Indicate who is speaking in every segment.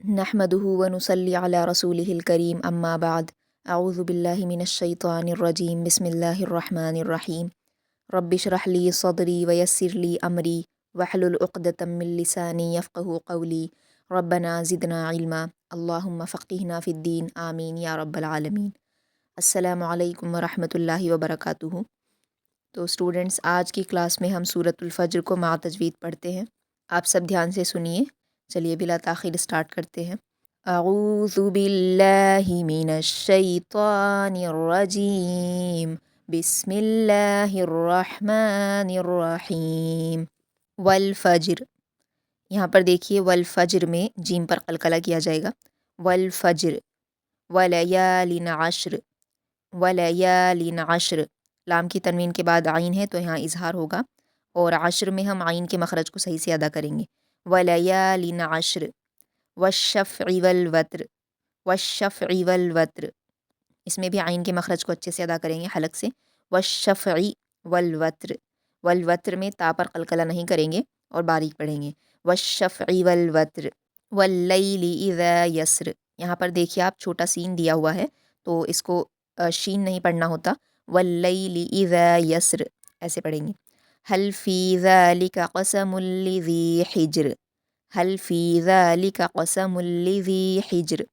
Speaker 1: नहमदुहु व नुसल्ली अला रसूलिहिल करीम अम्मा बाद अऊज़ु बिल्लाहि मिनश शैतानिर रजीम बिस्मिल्लाहिर रहमानिर रहीम रब्बिशरह ली सदरी व यस्सिर ली अमरी वहलुल उक़दतम मिन लिसानी यफ़क़हू क़ौली रब्बना ज़िदना इल्मा अल्लाहुम्मा फ़क़्हिना फ़िद्दीन आमीन या रब्बल आलमीन। अस्सलामु अलैकुम व रहमतुल्लाहि व बरकातुहू। तो स्टूडेंट्स, आज की क्लास में हम सूरतुल फ़ज्र को मा तजवीद पढ़ते हैं। आप सब ध्यान से सुनिए। चलिए बिला ताख़ीर स्टार्ट करते हैं। अऊज़ु बिल्लाहि मिनश शैतानिर रजीम बिस्मिल्लाहिर रहमानिर रहीम। वल फ़ज्र, यहाँ पर देखिए वल फ़ज्र में जीम पर क़लक़ला किया जाएगा। वल फ़ज्र वलयालिन अश्र, वलयालिन अश्र। लाम की तनवीन के बाद आइन है तो यहाँ इज़हार होगा और अश्र में हम आइन के मखरज को सही से अदा करेंगे। वलयालिन अश्र वश्शफ़इ वल वत्र, वश्शफ़इ वल वत्र। इसमें भी आइन के मखरज को अच्छे से अदा करेंगे हलक से। वश्शफ़इ वल वत्र, वल वत्र में ता पर क़लक़ला नहीं करेंगे और बारीक पढ़ेंगे। वश्शफ़इ वल वत्र वल्लैलि इज़ा यस्र। यहाँ पर देखिए आप छोटा सीन दिया हुआ है तो इसको शीन नहीं पढ़ना होता। वल्लैलि इज़ा यस्र ऐसे पढ़ेंगे। हल फ़ी ज़ालिका क़समुल लिज़ी हिज्र, हल फ़ी ज़ालिका क़समुल लिज़ी हिज्र।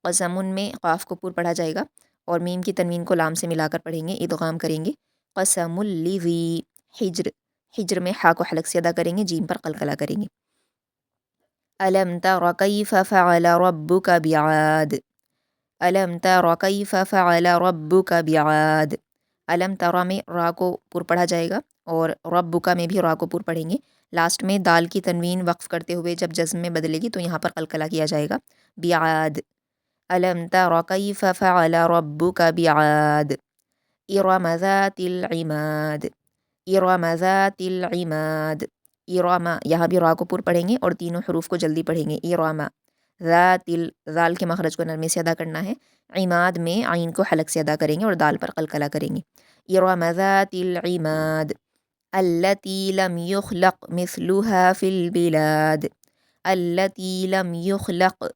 Speaker 1: क़समुन में क़ाफ़ को पूर पढ़ा जाएगा और मीम की तनवीन को लाम से मिलाकर पढ़ेंगे, इदग़ाम करेंगे। क़समुल लिज़ी हिज्र, हिज्र में हा को हलक से अदा करेंगे, जीम पर क़लक़ला करेंगे। अलम तरा कैफ़ फ़अल रब्बुका बिआद, अलम तरा कैफ़ फ़अल रब्बुका बिआद। अलम तरा में रा को पुर पढ़ा जाएगा और रब्बुका में भी रा को पुर पढ़ेंगे। लास्ट में दाल की तनवीन वक्फ़ करते हुए जब जज़्म में बदलेगी तो यहाँ पर क़लक़ला किया जाएगा। बिआद, अलम तरा कैफ़ फ़अल रब्बुका बिआद। इरम ज़ातिल इमाद, इरम ज़ातिल इमाद। इरमा, यहाँ भी रा को पुर पढ़ेंगे और तीनों हरूफ को जल्दी पढ़ेंगे। इरमा ज़ातिल, ज़ाल के मखरज को नरमी से अदा करना है। इमाद में आइन को हलक से अदा करेंगे और दाल पर क़लक़ला करेंगे। इरम ज़ातिल इमाद अल्लती लम युख़लक़ मिस्लुहा फ़िल बिलाद, अल्लती लम युख़लक़।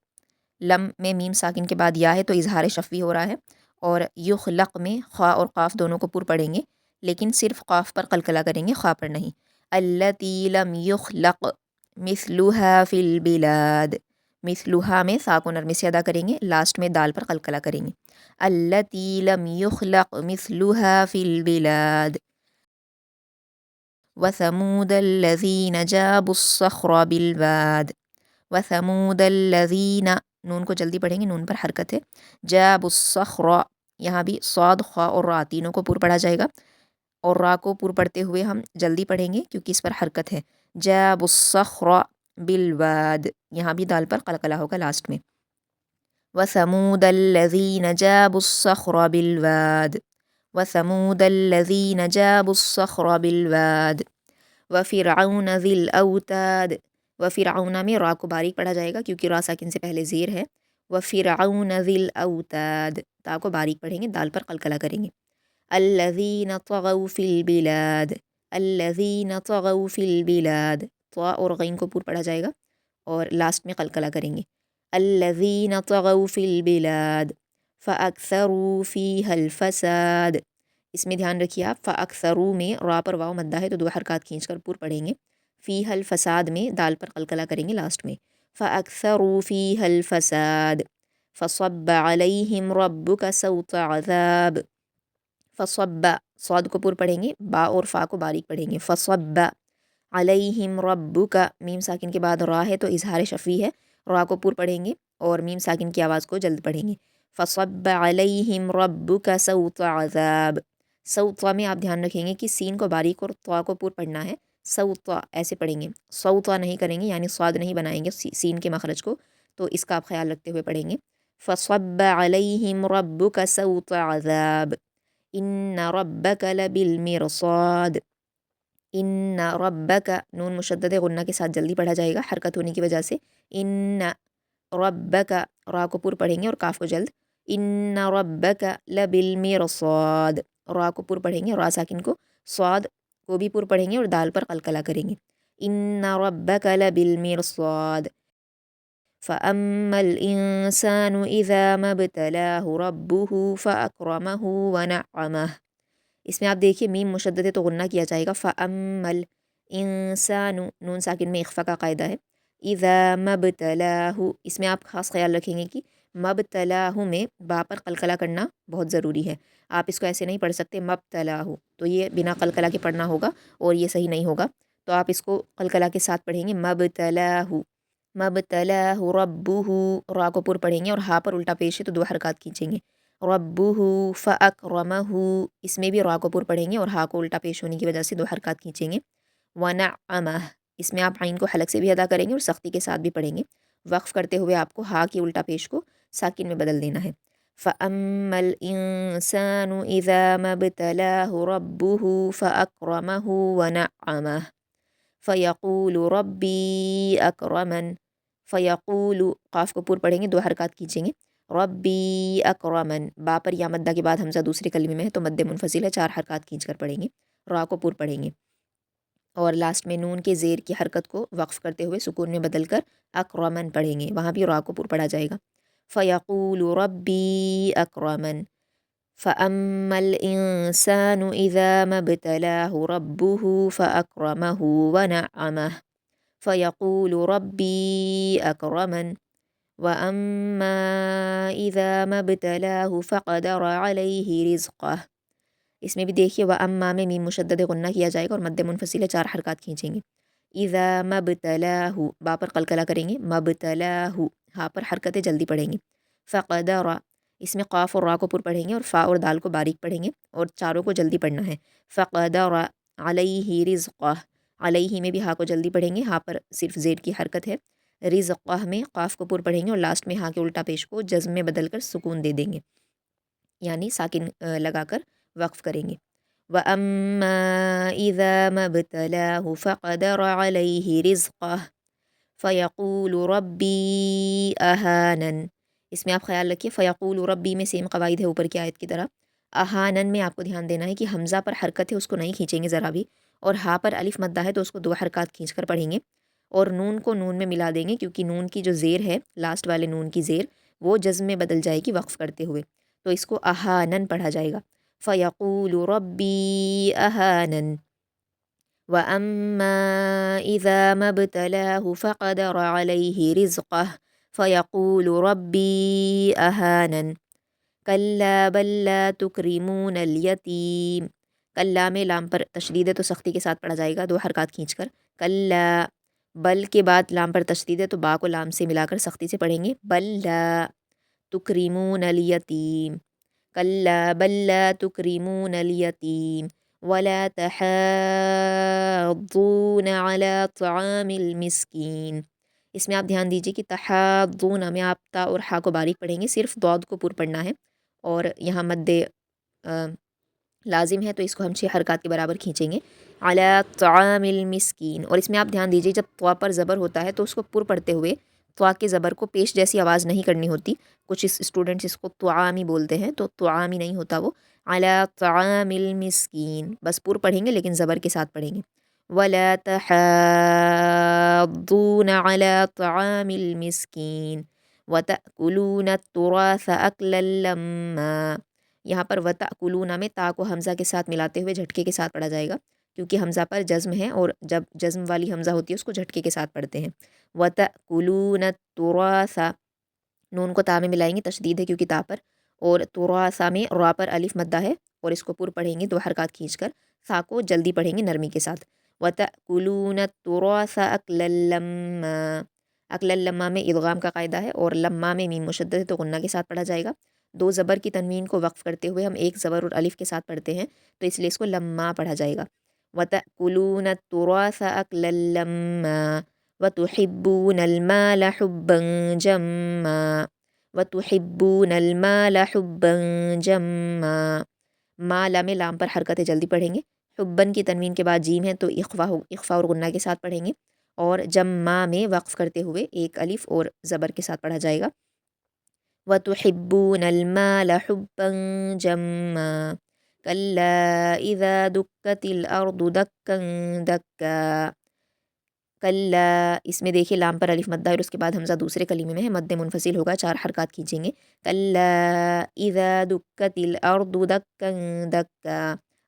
Speaker 1: लम में मीम साकिन के बाद या है तो इज़हार शफ़वी हो रहा है और युख़लक़ में ख़ा और क़ाफ़ दोनों को पुर पढ़ेंगे लेकिन सिर्फ़ क़ाफ़ पर क़लक़ला करेंगे, ख़ा पर नहीं। अल्लती लम युख़लक़ मिस्लुहा फ़िल बिलाद, मिस्लुहा में सा को नरमी से अदा करेंगे, लास्ट में दाल पर क़लक़ला करेंगे। अल्लती लम युख़लक़ मिस्लुहा फ़िल बिलाद। वसमूदल्लज़ीन जाबुस्सख़्र बिलवाद, वसमूदल्लज़ीन, नून को जल्दी पढ़ेंगे, नून पर हरकत है। जाबुस्सख़्र, यहाँ भी स्वाद ख़ा और रा तीनों को पुर पढ़ा जाएगा और रा को पुर पढ़ते हुए हम जल्दी पढ़ेंगे क्योंकि इस पर हरकत है। जाबुस्सख़्र बिलवाद, यहाँ भी दाल पर क़लक़ला होगा लास्ट में। वसमूदल्लज़ीन जाबुस्सख़्र बिलवाद, वसमूदल्लज़ीन जाबुस्सख़्र बिलवाद। वफ़िरऔन ज़िल औताद, वफ़िरऔन में रा को बारीक पढ़ा जाएगा क्योंकि रा साकिन से पहले ज़ेर है। वफ़िरऔन ज़िल औताद, ता को बारीक पढ़ेंगे, दाल पर क़लक़ला करेंगे। अल्लज़ीन तग़ौ फ़िल बिलाद, अल्लज़ीन तग़ौ फ़िल बिलाद। ता और गैन को पुर पढ़ा जाएगा और लास्ट में क़लक़ला करेंगे। अल्लज़ीन तग़ौ फ़िल बिलाद फ़अक्सरू फ़ीहल फ़साद। इसमें ध्यान रखिए आप, फ़अक्सरू में रा पर वाव मद्दा है तो दो हरकत खींच कर पुर पढ़ेंगे। फ़ीहल फ़साद में दाल पर क़लक़ला करेंगे लास्ट में। फ़अक्सरू फ़ीहल फ़साद फ़सब्ब अलैहिम रब्बुका सौत अज़ाब। फ़सब्ब, स्वाद को पुर पढ़ेंगे, बा और फ़ा को बारीक पढ़ेंगे। फ़सब्ब अलैहिम रब्बुका, मीम साकिन के बाद रा है तो इज़हार शफ़वी है, रा को पुर पढ़ेंगे और मीम साकिन की आवाज़ को जल्द पढ़ेंगे। फ़सब्ब अलैहिम रब्बुका सौत अज़ाब। सौता में आप ध्यान रखेंगे कि सीन को बारीक और त्वा को पुर पढ़ना है। सौता ऐसे पढ़ेंगे, सौता नहीं करेंगे यानी स्वाद नहीं बनाएंगे सीन के मखरज को, तो इसका आप ख्याल रखते हुए पढ़ेंगे। फ़सब्ब अलैहिम रब्बुका सौत अज़ाब इन्न रब्बका लबिलमिरसाद। इन्न रब्बका, नून मुशद्दद गुन्ना के साथ जल्दी पढ़ा जाएगा हरकत होने की वजह से। इन्न रब्बका, रा को पुर पढ़ेंगे और काफ को जल्द। इन्न रब्बका लबिलमिरसाद, रा को पुर पढ़ेंगे और रा साकिन को, स्वाद को भी पुर पढ़ेंगे और दाल पर क़लक़ला करेंगे। इन्न रब्बका लबिलमिरसाद فَأَمَّا الْإِنسَانُ إِذَا مَا ابْتَلَاهُ رَبُّهُ فَأَكْرَمَهُ وَنَعَّمَهُ۔ इसमें आप देखिए मीम मुशद्दद है तो गुन्ना किया जाएगा। फ़अम्मल इंसानु, नून साकिन में इख्फ़ा का कायदा है। इज़ा मब्तलाहु, इसमें आप ख़ास ख्याल रखेंगे कि मब्तलाहु में बा पर कलकला करना बहुत ज़रूरी है। आप इसको ऐसे नहीं पढ़ सकते मब्तलाहु, तो ये बिना कलकला के पढ़ना होगा और ये सही नहीं होगा। तो आप इसको कलकला के साथ पढ़ेंगे मब्तलाहु। मब्तलाहु रब्बुहु, रा को पुर पढ़ेंगे और हा पर उल्टा पेश है तो दो हरकत खींचेंगे। रब्बुहु फ़अक्रमहु, इसमें भी रा को पुर पढ़ेंगे और हा को उल्टा पेश होने की वजह से दो हरकत खींचेंगे। वनअमह, इसमें आप आइन को हलक से भी अदा करेंगे और सख्ती के साथ भी पढ़ेंगे। वक्फ़ करते हुए आपको हा की उल्टा पेश को साकिन में बदल देना है। फ़अम्मल इंसानु इज़ा मब्तलाहु रब्बुहु फ़अक्रमहु वनअमह फ़यक़ूलु रब्बी अक्रमन। फ़यक़ूलु, क़ाफ़ को पूर पढ़ेंगे, दो हरकत खींचेंगे। रब्बी अक्रमन, बा पर या मद्दा के बाद हमज़ा दूसरे कलमे में है तो मद्द मुनफ़सिल है, चार हरकत खींच कर पढ़ेंगे। रा को पूर पढ़ेंगे और लास्ट में नून के ज़ेर की हरकत को वक्फ़ करते हुए सुकून में बदल कर अक्रमन पढ़ेंगे, वहाँ भी रा को पूर पढ़ा जाएगा। फ़यक़ूलु रब्बी अक्रमन फ़अम्मल इंसानु इज़ा मब्तलाहु रब्बुहु फ़अक्रमहु वनअमह फ़यक़ूलु रब्बी अक्रमन वअम्मा इज़ा मब्तलाहु फ़क़दर अलैहि रिज़्क़ह। इसमें भी देखिए वअम्मा में मीम मुशद्दद गुन्ना किया जाएगा और मद्द मुनफ़सिल चार हरकत खींचेंगे। इज़ा मब्तलाहु, बा पर कलकला करेंगे। मब्तलाहु, हा पर हरकतें जल्दी पढ़ेंगे। फ़क़दर, इसमें क़ाफ़ और रा को पुर पढ़ेंगे और फ़ा और दाल को बारीक पढ़ेंगे और चारों को जल्दी पढ़ना है। फ़क़दर अलैहि रिज़्क़ह, अलैहि में भी हा को जल्दी पढ़ेंगे, हा पर सिर्फ ज़ेर की हरकत है। रिज़्क़ह में क़ाफ़ को पुर पढ़ेंगे और लास्ट में हा के उल्टा पेश को जज़्म में बदल कर सुकून दे देंगे, यानी साकिन लगाकर वक्फ़ करेंगे। वअम्मा इज़ा मब्तलाहु फ़क़दर अलैहि रिज़्क़ह फ़यक़ूलु रब्बी अहानन। इसमें आप ख्याल रखिए फ़यक़ूलु रब्बी में सेम क़वाइद है ऊपर की आयत की तरह। अहानन में आपको ध्यान देना है कि हमज़ा पर हरकत है उसको नहीं खींचेंगे ज़रा भी, और हा पर अलिफ मद्दा है तो उसको दो हरकत खींच कर पढ़ेंगे और नून को नून में मिला देंगे, क्योंकि नून की जो ज़ेर है, लास्ट वाले नून की ज़ेर, वो जज़्म में बदल जाएगी वक्फ़ करते हुए, तो इसको अहानन पढ़ा जाएगा। फ़यक़ूलु रब्बी अहानन वअम्मा इज़ा मब्तलाहु फ़क़दर अलैहि रिज़्क़ह फ़यक़ूलु रब्बी अहानन कल्ला बल ला तुक्रिमूनल यतीम। कल्ला में लाम पर तशदीद है तो सख्ती के साथ पढ़ा जाएगा, दो हरकत खींचकर। कल्ला, बल के बाद लाम पर तशदीद है तो बा को लाम से मिलाकर सख्ती से पढ़ेंगे। बल ला तुक्रिमूनल यतीम, कल्ला बल ला तुक्रिमूनल यतीम वला तहाद्दून अला तआमिल मिस्कीन। इसमें आप ध्यान दीजिए कि तहाद्दून में आप ता और हा को बारीक पढ़ेंगे, सिर्फ दौद को पुर पढ़ना है और यहाँ मद्दे लाजिम है तो इसको हम छः हरकत के बराबर खींचेंगे। अला तआमिल मिस्कीन, और इसमें आप ध्यान दीजिए जब त्वा पर ज़बर होता है तो उसको पुर पढ़ते हुए त्वा के ज़बर को पेश जैसी आवाज़ नहीं करनी होती। कुछ इस स्टूडेंट्स इसको त्वामी बोलते हैं, तो त्वामी नहीं होता वो। अला तआमिल मिस्कीन, बस पुर पढ़ेंगे लेकिन ज़बर के साथ पढ़ेंगे। वला तहाद्दून अला तआमिल मिस्कीन वतअकुलून तुराथ अकलन लम्मा। यहाँ पर वतअकुलूना में ता को हमज़ा के साथ मिलाते हुए झटके के साथ पढ़ा जाएगा, क्योंकि हमज़ा पर जज़्म है और जब जज़्म वाली हमज़ा होती है उसको झटके के साथ पढ़ते हैं। वतअकुलून तुरासा, नून को ता में मिलाएंगे, तशदीद है क्योंकि ता पर, और तुरासा में रा पर अलिफ मद्दा है और इसको पुर पढ़ेंगे, दो हरकत खींचकर। सा को जल्दी पढ़ेंगे नरमी के साथ। वतअकुलून तुरासा अकलन लम्मा, अकलन लम्मा में इदगाम का कायदा है और लम्मा में मीम मुशद्दद है तो गुन्ना के साथ पढ़ा जाएगा। दो ज़बर की तनवीन को वक्फ़ करते हुए हम एक ज़बर और अलिफ के साथ पढ़ते हैं तो इसलिए इसको लम्मा पढ़ा जाएगा। वतअकुलून तुरासा अकलन लम्मा वतुहिब्बूनल माल हुब्बन जम्मा वतुहिब्बूनल माल हुब्बन जम्मा। माला में लाम पर हरकतें जल्दी पढ़ेंगे। हुब्बन की तनवीन के बाद जीम है तो इख्फ़ा और गुन्ना के साथ पढ़ेंगे और जम्मा में वक्फ़ करते हुए एक अलिफ और ज़बर के साथ पढ़ा जाएगा। वतुहिब्बूनल माल हुब्बन जम्मा कल्ला इज़ा दुक्कतिल अर्दु दक्कन दक्का। कल्ला, इसमें देखिए लाम पर अलिफ मद्दा है और उसके बाद हमज़ा दूसरे कलीमे में है, मद्दे मुनफसिल होगा, 4 हरकत खींचेंगे। कल्ला इज़ा दुक्कतिल अर्दु दक्कन दक्का,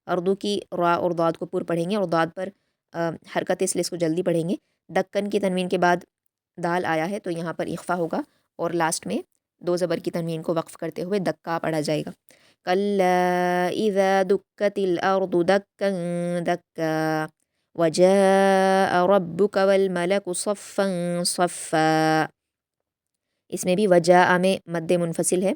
Speaker 1: अर्दु की रा और दाद को पूर पढ़ेंगे और दाद पर हरकत इसलिए इसको जल्दी पढ़ेंगे। दक्कन की तनवीन के बाद दाल आया है तो यहाँ पर इख्फा होगा और लास्ट में 2 ज़बर की तनवीन को वक्फ करते हुए दक्का पढ़ा जाएगा। कल्ला इज़ा दुक्कतिल अर्दु दक्कन दक्का वजाअ रब्बुक वल मलकु सफ़्फ़न सफ़्फ़ा, इसमें भी वजाअ में मद्दे मुनफसिल है,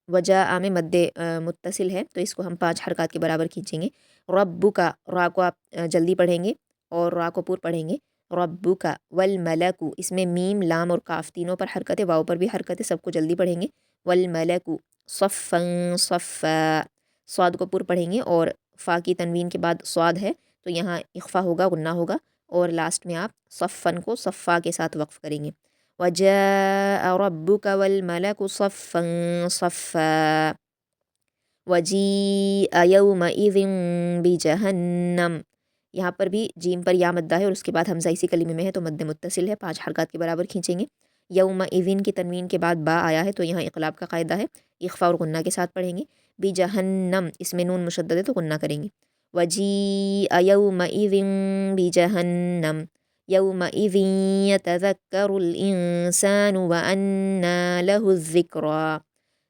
Speaker 1: वजाअ में मद्दे मुत्तसिल है, तो इसको हम 5 हरकत के बराबर खींचेंगे। रब्बुका, रा को आप जल्दी पढ़ेंगे और रा को पूर पढ़ेंगे। रब्बुका वल मलकु, इसमें मीम लाम और काफ तीनों पर हरकत है, वाव पर भी हरकत है, सबको जल्दी पढ़ेंगे। वल मलकु सफ़्फ़न सफ़्फ़ा, स्वाद को पूर पढ़ेंगे और फ़ा की तनवीन के बाद स्वाद है तो यहाँ इख्फा होगा, गुन्ना होगा और लास्ट में आप सफ़्फ़न को सफ़्फ़ा के साथ वक्फ करेंगे। वजाअ रब्बुक वल मलकु सफ़्फ़न सफ़्फ़ा वजीअ यौमइज़िन बिजहन्नम, यहाँ पर भी जीम पर या मद्दा है और उसके बाद हमज़ा इसी कलीमे में है तो मद्दे मुत्तसिल है, 5 हरकत के बराबर खींचेंगे। यौमइज़िन की तनवीन के बाद बा आया है तो यहाँ इक़लाब का कायदा है, इख्फ़ा और गुन्ना के साथ पढ़ेंगे। बिजहन्नम, इसमें नून मुशद्दद है तो गुन्ना करेंगे। वजीअ यौमइज़िन बिजहन्नम यौमइज़िन यतज़क्करुल इंसानु व अन्ना लहुज़्ज़िक्रा,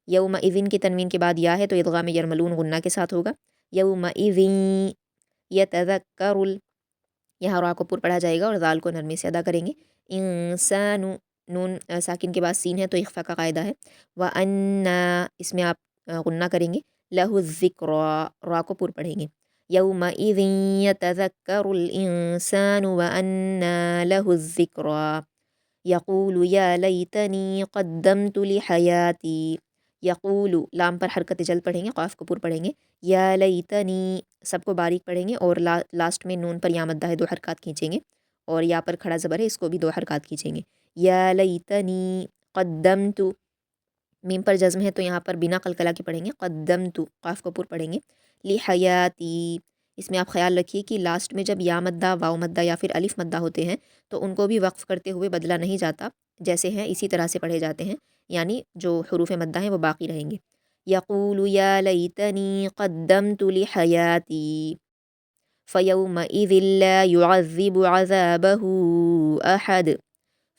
Speaker 1: यौमइज़िन की तनवीन के बाद या है तो इदगाम यरमलून गुन्ना के साथ होगा। यौमइज़िन यतज़क्करुल, यहाँ रा को पूर पढ़ा जाएगा और दाल को नरमी से अदा करेंगे। इंसानु, नून साकिन के बाद सीन है तो इख्फा का कायदा है। व अन्ना, इसमें आप गुन्ना करेंगे। लहु ज़िक्रा, रा को पूर पढ़ेंगे। यौमइज़िन यतज़क्करुल इंसानु व अन्ना लहु ज़िक्रा यक़ूलु या लैतनी क़द्दमतु लिहयाती, यक़ूलु लाम पर हरकत जल्द पढ़ेंगे, क़ाफ को पूर पढ़ेंगे। या लैतनी, सबको बारीक पढ़ेंगे और लास्ट में नून पर या मद्दा है, 2 हरकत खींचेंगे और या पर खड़ा ज़बर है, इसको भी 2 हरकत खींचेंगे। या लैतनी क़द्दमतु, मीम पर जज़्म है तो यहाँ पर बिना कलकला के पढ़ेंगे। क़द्दमतु, क़ाफ को पूर पढ़ेंगे। लिहयाती, इसमें आप ख्याल रखिए कि लास्ट में जब या मद्दा, वाव मद्दा या फिर अलिफ मद्दा होते हैं तो उनको भी वक्फ करते हुए बदला नहीं जाता, जैसे हैं इसी तरह से पढ़े जाते हैं, यानी जो हुरूफ़ मद्दा हैं वो बाकी रहेंगे। यक़ूलु या लैतनी क़द्दमतु लिहयाती फ़यौमइज़िन ला युअज़्ज़िबु अज़ाबहु अहद,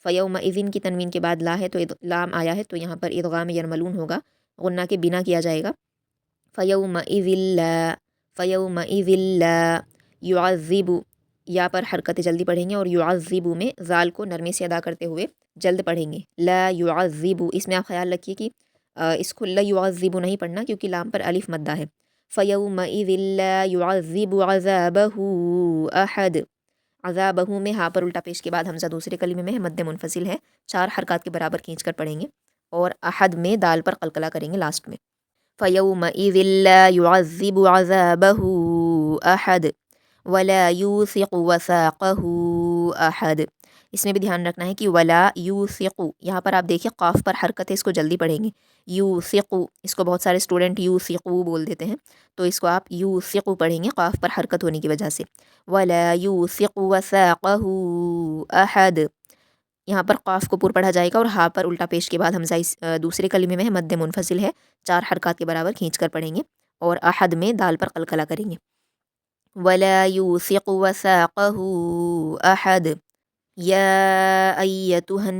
Speaker 1: फ़यौमइज़िन की तनवीन के बाद ला है तो लाम आया है तो यहाँ पर इदगाम यरमलून होगा, गुन्ना के बिना किया जाएगा। फ़यौमइज़िन ला, फ़यौमइज़िन ला युअज़्ज़िबु, या पर हरकत जल्दी पढ़ेंगे और युअज़्ज़िबु में ज़ाल को नरमी से अदा करते हुए जल्द पढ़ेंगे। ला युअज़्ज़िबु, इसमें आप ख्याल रखिए कि इसको ला युअज़्ज़िबु नहीं पढ़ना क्योंकि लाम पर अलिफ मद्दा है। फ़यौमइज़िन ला युअज़्ज़िबु अज़ाबहु अहद, अज़ाबहु में हाँ पर उल्टा पेश के बाद हमज़ा दूसरे कलीमे में है, मद्दे मुनफसिल है, 4 हरकत के बराबर खींच कर पढ़ेंगे और अहद में दाल पर कलकला करेंगे लास्ट में। फ़यौमइज़िन ला युअज़्ज़िबु अज़ाबहु अहद वला यूसिक़ु वसाक़हु अहद, इसमें भी ध्यान रखना है कि वला यूसिक़ु, यहाँ पर आप देखिए क़ाफ पर हरकत है, इसको जल्दी पढ़ेंगे। यूसिक़ु, इसको बहुत सारे स्टूडेंट यूसिक़ु बोल देते हैं तो इसको आप यूसिक़ु पढ़ेंगे क़ाफ पर हरकत होने की वजह से। वला यूसिक़ु वसाक़हु अहद, यहाँ पर क़ाफ को पूर पढ़ा जाएगा और हा पर उल्टा पेश के बाद हमज़ा इस दूसरे कलीमे में है, मद्दे मुनफसिल है, 4 हरकत के बराबर खींच कर पढ़ेंगे और अहद में दाल पर कलकला करेंगे। वला यूसिक़ु वसाक़हु अहद या अय्यतुहन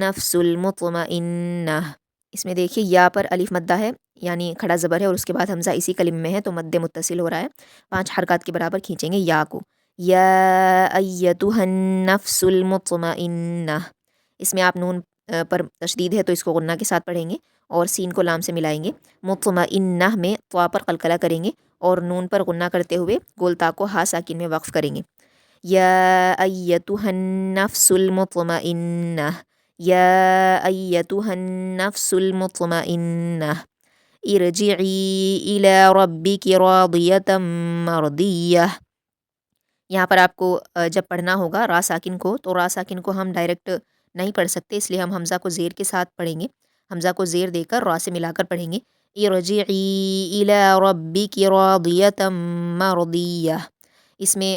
Speaker 1: नफ्सुल मुत्मइन्नह, इसमें देखिए या पर अलिफ मद्दा है यानी खड़ा ज़बर है और उसके बाद हमज़ा इसी कलीमे में है तो मद्दे मुत्तसिल हो रहा है, 5 हरकत के बराबर खींचेंगे या को। या अय्यतुहन नफ्सुल मुत्मइन्नह, इसमें आप नून पर तशदीद है तो इसको गुन्ना के साथ पढ़ेंगे और सीन को लाम से मिलाएंगे। मुत्मइन्नह में त्वा पर कलकला करेंगे और नून पर गुन्ना करते हुए गोलता को हा साकिन में वक्फ करेंगे। या अय्यतुहन नफ्सुल मुत्मइन्नह या अय्यतुहन नफ्सुल मुत्मइन्नह इरजिई इला रब्बिकी रादियतम मर्दियह, यहाँ पर आपको जब पढ़ना होगा रा साकिन को तो रा साकिन को हम डायरेक्ट नहीं पढ़ सकते, इसलिए हम हमज़ा को ज़ेर के साथ पढ़ेंगे, हमज़ा को ज़ेर देकर रा से मिलाकर पढ़ेंगे। इरजिई इला रब्बिकी रादियतम मर्दियह, इसमें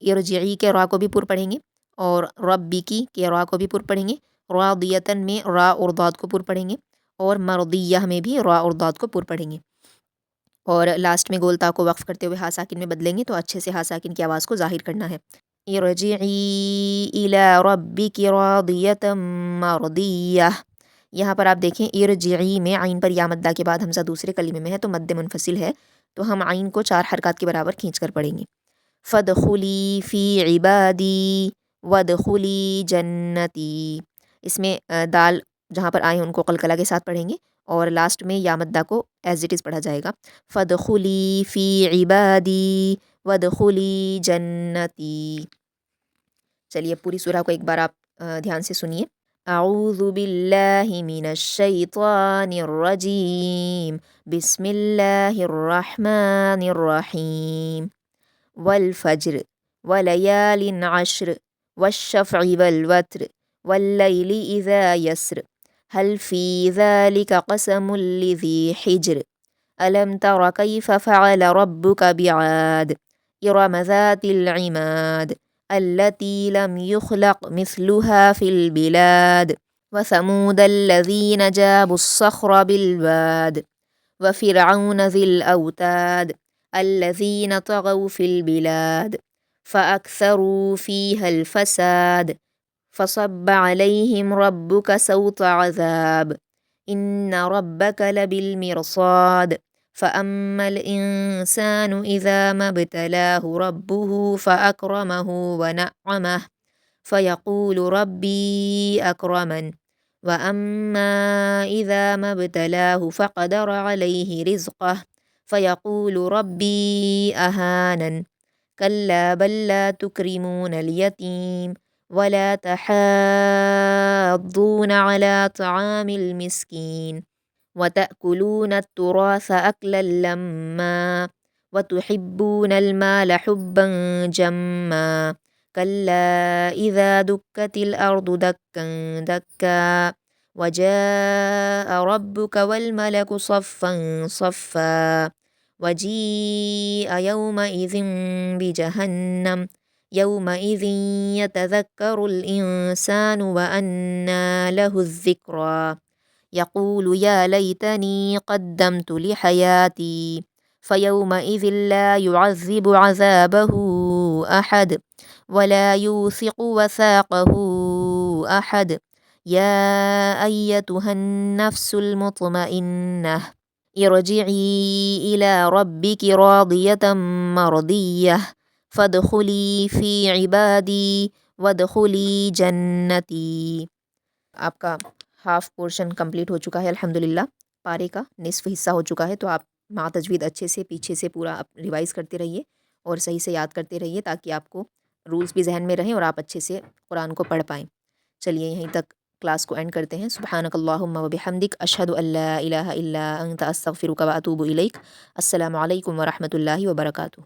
Speaker 1: इरजिई के रा को भी पूर पढ़ेंगे اور ربی کی را کو بھی پر پڑھیں گے، راضیتن میں را اور ضاد کو پر پڑھیں گے، اور مرضیہ میں بھی را اور ضاد کو پر پڑھیں گے، اور لاسٹ میں گول تا کو وقف کرتے ہوئے ہا ساکن میں بدلیں گے، تو اچھے سے ہا ساکن کی آواز کو ظاہر کرنا ہے۔ ارجعی الی ربک راضیۃ مرضیہ، یہاں پر آپ دیکھیں ارجعی میں عین پر یا مدہ کے بعد حمزہ دوسرے کلمے میں ہے تو مد منفصل ہے، تو ہم عین کو 4 حرکات کے برابر کھینچ کر پڑھیں گے۔ فادخلی فی عبادی وادخلی جنتی، اس میں دال جہاں پر آئیں ان کو قلقلہ کے ساتھ پڑھیں گے، اور لاسٹ میں یا مدہ کو ایز اٹ از پڑھا جائے گا، فادخلی فی عبادی وادخلی جنتی۔ چلیے پوری سورہ کو ایک بار آپ دھیان سے سنیے۔ اعوذ باللہ من الشیطان الرجیم، بسم اللہ الرحمن الرحیم، والفجر وليال عشر والشفع والوتر والليل إذا يسر هل في ذلك قسم لذي حجر ألم تر كيف فعل ربك بعاد إرم ذات العماد التي لم يخلق مثلها في البلاد وثمود الذين جابوا الصخر بالواد وفرعون ذي الأوتاد الذين طغوا في البلاد فأكثروا فيها الفساد فصب عليهم ربك سوط عذاب إن ربك لبالمرصاد فأما الإنسان إذا ما ابتلاه ربه فأكرمه ونعمه فيقول ربي أكرمن وأما إذا ما ابتلاه فقدر عليه رزقه فيقول ربي أهانن كلا بل لا تكرمون اليتيم ولا تحاضون على طعام المسكين وتأكلون التراث أكلا لما وتحبون المال حبا جما كلا إذا دكت الأرض دكا دكا وجاء ربك والملك صفا صفا وجيء يومئذ بجهنم يومئذ يتذكر الإنسان وأنى له الذكرى يقول يا ليتني قدمت لحياتي فيومئذ لا يعذب عذابه أحد ولا يوثق وثاقه أحد يا أيتها النفس المطمئنة ارجعي إلى ربك راضية مرضية فادخلی فی عبادی وادخلی جنتی۔ آپ کا ہاف پورشن کمپلیٹ ہو چکا ہے الحمدللہ، پارے کا نصف حصہ ہو چکا ہے، تو آپ مع تجوید اچھے سے پیچھے سے پورا ریوائز کرتے رہیے اور صحیح سے یاد کرتے رہیے تاکہ آپ کو رولز بھی ذہن میں رہیں اور آپ اچھے سے قرآن کو پڑھ پائیں۔ چلیے یہیں تک کلاس کو اینڈ کرتے ہیں۔ سبحانک اللہم و بحمدک، اشہد ان لا الہ الا انت، استغفرک و اتوب الیک۔ السلام علیکم ورحمۃ اللہ وبرکاتہ۔